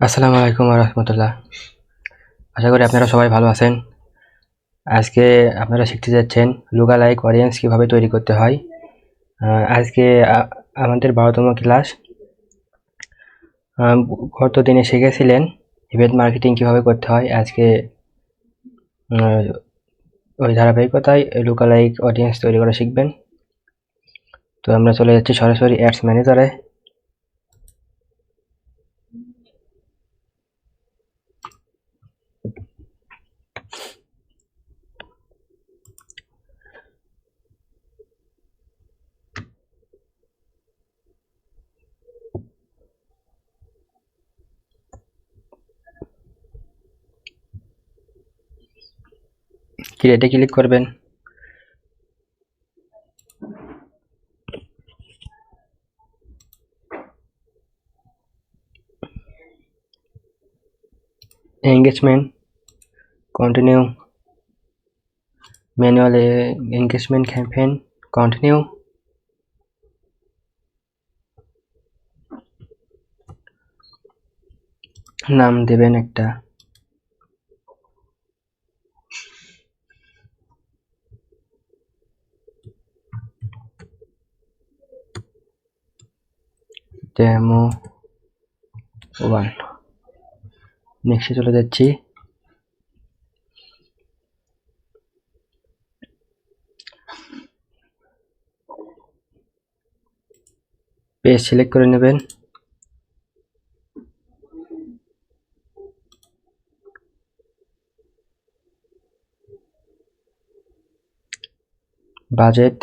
আসসালামু আলাইকুম রাহমাতুল্লাহ। আশা করি আপনারা সবাই ভালো আছেন। আজকে আপনারা শিখতে যাচ্ছেন লুকালাইক অডিয়েন্স কিভাবে তৈরি করতে হয়। আজকে আমাদের 12তম ক্লাস। গত দিনে শিখেছিলেন ইভেন্ট মার্কেটিং কিভাবে করতে হয়। আজকে ওই ধারাবাহিকতায় লুকালাইক অডিয়েন্স তৈরি করা শিখবেন। তো আমরা চলে যাচ্ছি সরাসরি অ্যাডস ম্যানেজারে। ক্রিয়েটে ক্লিক করবেন। Engagement, continue, manual engagement campaign, continue. নাম দেবেন একটা। ডেমো 1। নেক্সটে চলে যাচ্ছি। পেজ সিলেক্ট করে নেবেন। বাজেট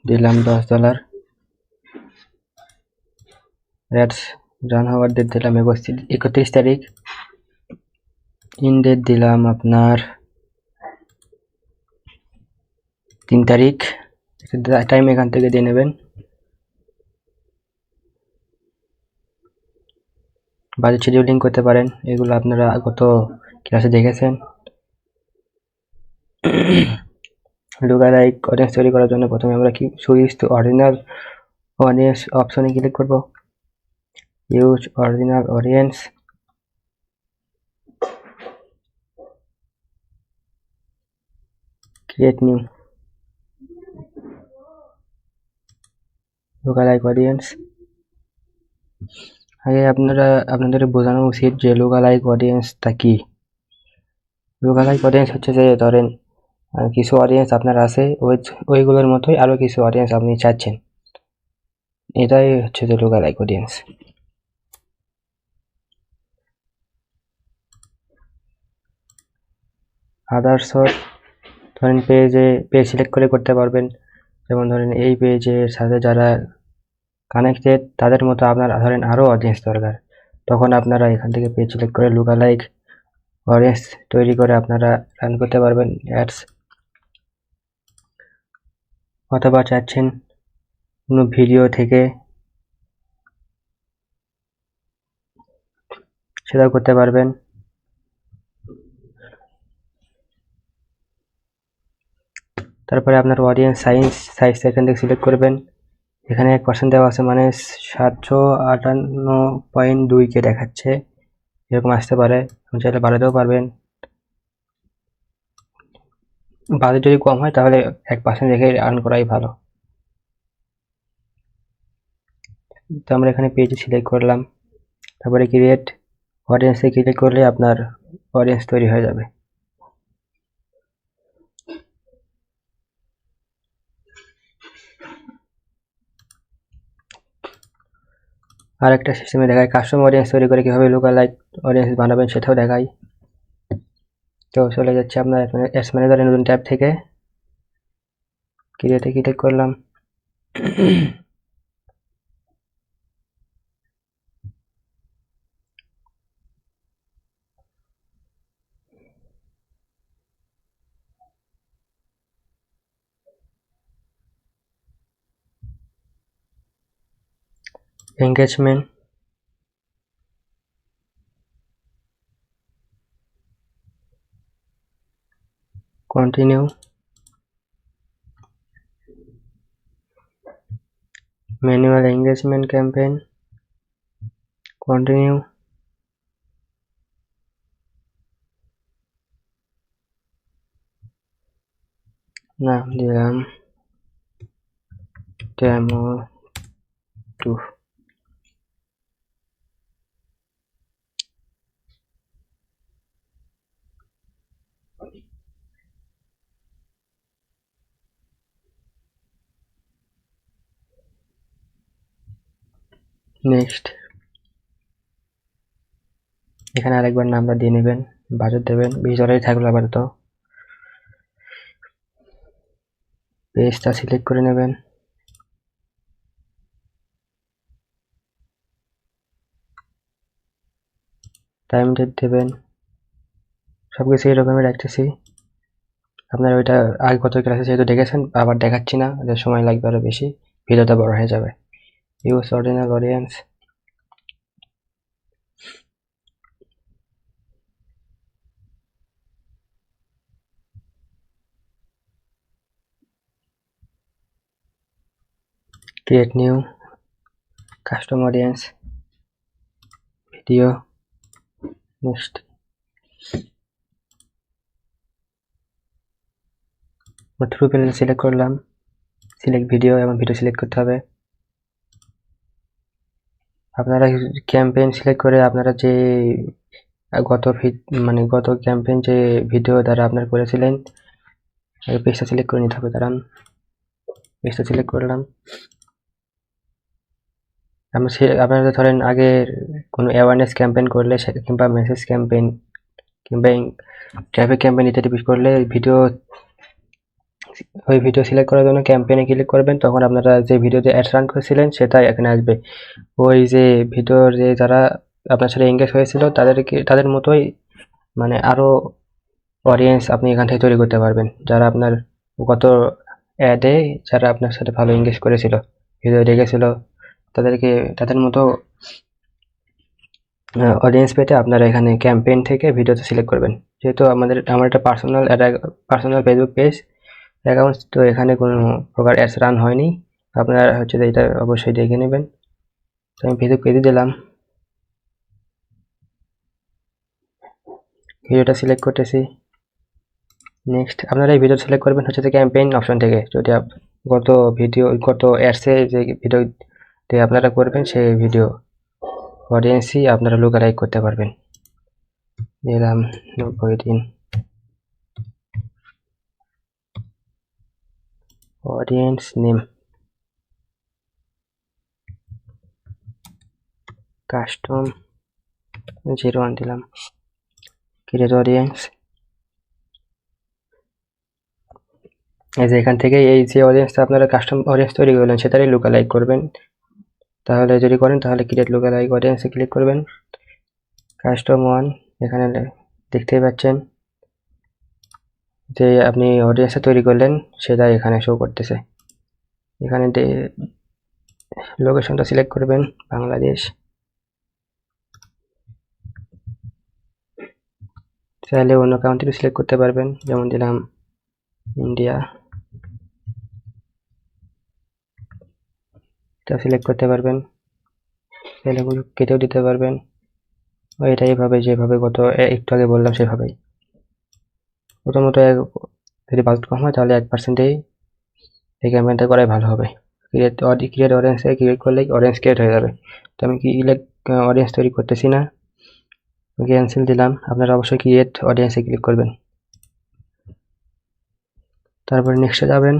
দিলাম $10। অ্যাডস রান হওয়ার ডেট দিলাম 31 তারিখ। ইন ডেট দিলাম আপনার 3 তারিখ। টাইম এখান থেকে দিয়ে নেবেন। বাজেট শিডিউলিং করতে পারেন, এগুলো আপনারা গত ক্লাসে দেখেছেন। লুকালাইক অডিয়েন্স তৈরি করার জন্য প্রথমে আমরা কি সুইচ টু অরিজিনাল অডিয়েন্স অপশনে ক্লিক করব। Use original audience, create new lookalike audience. আগে আপনাদের বোঝানো উচিত যে লুকালাইক অডিয়েন্সটা কি। লুকালাইক অডিয়েন্স হচ্ছে যে ধরেন কিছু অডিয়েন্স আপনার আছে, ওইগুলোর মতোই আরো কিছু অডিয়েন্স আপনি চাচ্ছেন, এটাই হচ্ছে যে লুকালাইক অডিয়েন্স। আদার্স ধরেন পেজ সিলেক্ট করে করতে পারবেন। যেমন ধরেন এই পেজের সাথে যারা কানেক্টেড তাদের মতো আপনার ধরেন আরো অডিয়েন্স দরকার, তখন আপনারা এখান থেকে পেজ সিলেক্ট করে লুকালাইক অডিয়েন্স তৈরি করে আপনারা রান করতে পারবেন অ্যাডস। অথবা চাচ্ছেন কোনো ভিডিও থেকে, সেটাও করতে পারবেন। তারপরে আপনার অডিয়েন্স সাইজটা এখান থেকে সিলেক্ট করবেন। এখানে 1% দেওয়া আছে, মানে 758.2 কে দেখাচ্ছে, এরকম আসতে পারে। চাইলে বাড়াতেও পারবেন। বাজেট যদি কম হয় তাহলে 1% রেখে আর্ন করাই ভালো। তো আমরা এখানে পেজে সিলেক্ট করলাম, তারপরে ক্রিয়েট অডিয়েন্সে ক্লিক করলে আপনার অডিয়েন্স তৈরি হয়ে যাবে। আর একটা সিস্টেমে দেখায় কাস্টম অডিয়েন্স তৈরি করে কিভাবে লুকালাইক অডিয়েন্স বানাবেন সেটাও দেখায়। তো চলে যাচ্ছে আপনার অ্যাডস ম্যানেজারের নতুন ট্যাব থেকে, ক্রিয়েটে ক্লিক করলাম। Engagement, continue, manual engagement campaign, continue, নাম দিলাম ডেমো 2। নেক্সট, এখানে আরেকবার নাম্বার দিয়ে নেবেন, বাজেট দেবেন, 20 থাকলো আপাতত। পেজটা সিলেক্ট করে নেবেন, টাইম ডেট দেবেন, সবকিছু এরকমই রাখতেছি। আপনারা ওইটা আগে কত ক্লাসে যেহেতু দেখেছেন আবার দেখাচ্ছি না, এদের সময় লাগবে আরো বেশি, ভিডিওটা বড় হয়ে যাবে। Use original audience, create new custom audience, video, next. Through panel select করলাম, সিলেক্ট ভিডিও এবং ভিডিও সিলেক্ট করতে হবে। আপনারা ক্যাম্পেইন সিলেক্ট করে আপনারা যে গত ক্যাম্পেইন যে ভিডিও দ্বারা আপনারা করেছিলেন পেজটা সিলেক্ট করে নিতে হবে। দাঁড়ান, পেজটা সিলেক্ট করলাম। আপনারা ধরেন আগে কোনো অ্যাওয়ারনেস ক্যাম্পেইন করলে কিংবা মেসেজ ক্যাম্পেইন কিংবা ট্রাফিক ক্যাম্পেইন ইত্যাদি করলে ওই ভিডিও সিলেক্ট করার জন্য ক্যাম্পেইনে ক্লিক করবেন, তখন আপনারা যে ভিডিওতে অ্যাডস রান করেছিলেন সেটাই এখানে আসবে। ওই যে ভিডিওর যে যারা আপনার সাথে এঙ্গেজ হয়েছিল তাদের মতোই মানে আরো অডিয়েন্স আপনি এখান থেকে তৈরি করতে পারবেন, যারা আপনার গত অ্যাডে যারা আপনার সাথে ভালো এঙ্গেজ করেছিল, ভিডিও দেখেছিল, তাদের মতো অডিয়েন্স পেতে আপনারা এখানে ক্যাম্পেইন থেকে ভিডিওতে সিলেক্ট করবেন। যেহেতু আমার একটা পার্সোনাল ফেসবুক পেজ অ্যাকাউন্ট, তো এখানে কোনো প্রকার অ্যাডস রান হয়নি। আপনারা হচ্ছে যে এটা অবশ্যই দেখে নেবেন। তো আমি ফেসবুক পেজে দিলাম, ভিডিওটা সিলেক্ট করতেছি। নেক্সট, আপনারা এই ভিডিও সিলেক্ট করবেন হচ্ছে যে ক্যাম্পেইন অপশন থেকে। যদি গত অ্যাডসে যে ভিডিওতে আপনারা করবেন সেই ভিডিও অডিয়েন্সই আপনারা লুকালাইক করতে পারবেন। দিলাম 90 দিন, অডিয়েন্স নেম কাস্টম 01 দিলাম, ক্রিয়েট অডিয়েন্স। এই যে এখান থেকে এই যে অডিয়েন্সটা আপনারা কাস্টম অডিয়েন্স তৈরি করলেন সেটারই লুকালাইক করবেন। তাহলে যদি করেন তাহলে ক্রিয়েট লুকালাইক অডিয়েন্সে ক্লিক করবেন। কাস্টম 1 এখানে দেখতেই পাচ্ছেন যে আপনি অডিয়েন্সটা তৈরি করলেন সেটা এখানে শো করতেছে। এখানে লোকেশনটা সিলেক্ট করবেন বাংলাদেশ, চাইলে অন্য কান্ট্রি সিলেক্ট করতে পারবেন, যেমন দিলাম ইন্ডিয়া, এটা সিলেক্ট করতে পারবেন, চাইলে কেটেও দিতে পারবেন। এটা এইভাবে যেভাবে একটু আগে বললাম সেভাবেই। প্রথমত যদি বাজেট কম হয় তাহলে 1% এই ক্যাম্পেইনটা করাই ভালো হবে। ক্রিয়েট অডিয়েন্সে ক্লিক করলে অডিয়েন্স ক্রিয়েট হয়ে যাবে। তো আমি অডিয়েন্স তৈরি করতেছি না, ক্যান্সেল দিলাম। আপনারা অবশ্যই ক্রিয়েট অডিয়েন্সে ক্লিক করবেন, তারপরে নেক্সটে যাবেন।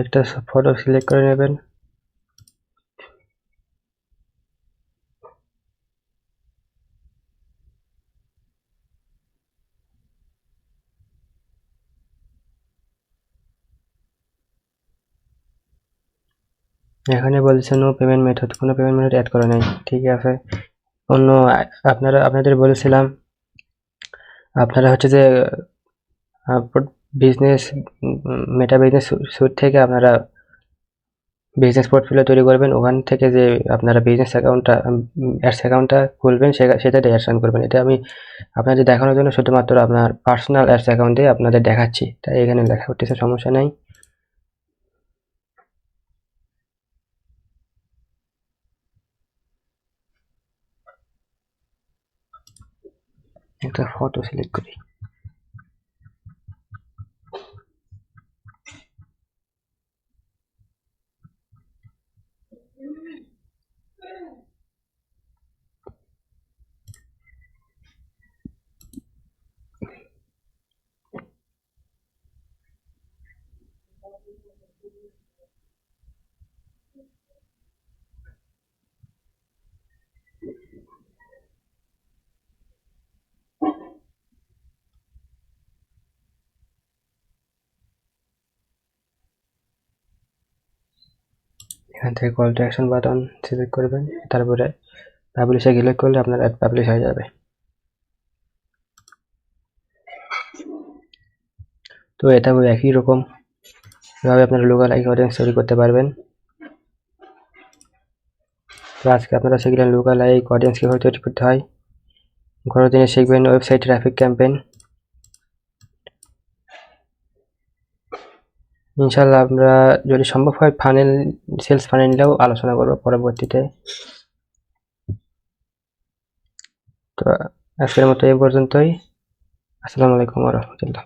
একটা ফটো সিলেক্ট করে নেবেন, এখানে বলছে নো পেমেন্ট মেথড, কোনো পেমেন্ট মেথড অ্যাড করা নাই, ঠিক আছে। আপনাদের বলেছিলাম আপনারা হচ্ছে যে বিজনেস মেটা বিজনেস সুইট থেকে আপনারা বিজনেস পোর্টফোলিও তৈরি করবেন, ওখান থেকে যে আপনারা বিজনেস অ্যাকাউন্টটা অ্যাডস অ্যাকাউন্টটা খুলবেন সেটাতে অ্যাডস রান করবেন। এটা আমি আপনাদের দেখানোর জন্য শুধুমাত্র আপনার পার্সোনাল অ্যাডস অ্যাকাউন্টে আপনাদের দেখাচ্ছি, তাই এখানে লেখা করতেছে, সমস্যা নেই। একটা ফটো সিলেক্ট করি। এখান থেকে call to action button select করবেন, তারপরে পাবলিশে ক্লিক করলে আপনার অ্যাড পাবলিশ হয়ে যাবে। তো এটা একই রকম এভাবে আপনারা লোকাল অডিয়েন্স তৈরি করতে পারবেন। তো আজকে আপনারা শিখলেন লোকাল অডিয়েন্স কীভাবে তৈরি করতে হয়। ঘরের দিনে শিখবেন ওয়েবসাইট ট্রাফিক ক্যাম্পেইন। ইনশাল্লাহ আমরা যদি সম্ভব হয় ফানেল, সেলস ফানেল নিয়েও আলোচনা করবো পরবর্তীতে। তো আজকের মতো এই পর্যন্তই। আসসালামু আলাইকুম ওয়া রাহমাতুল্লাহ।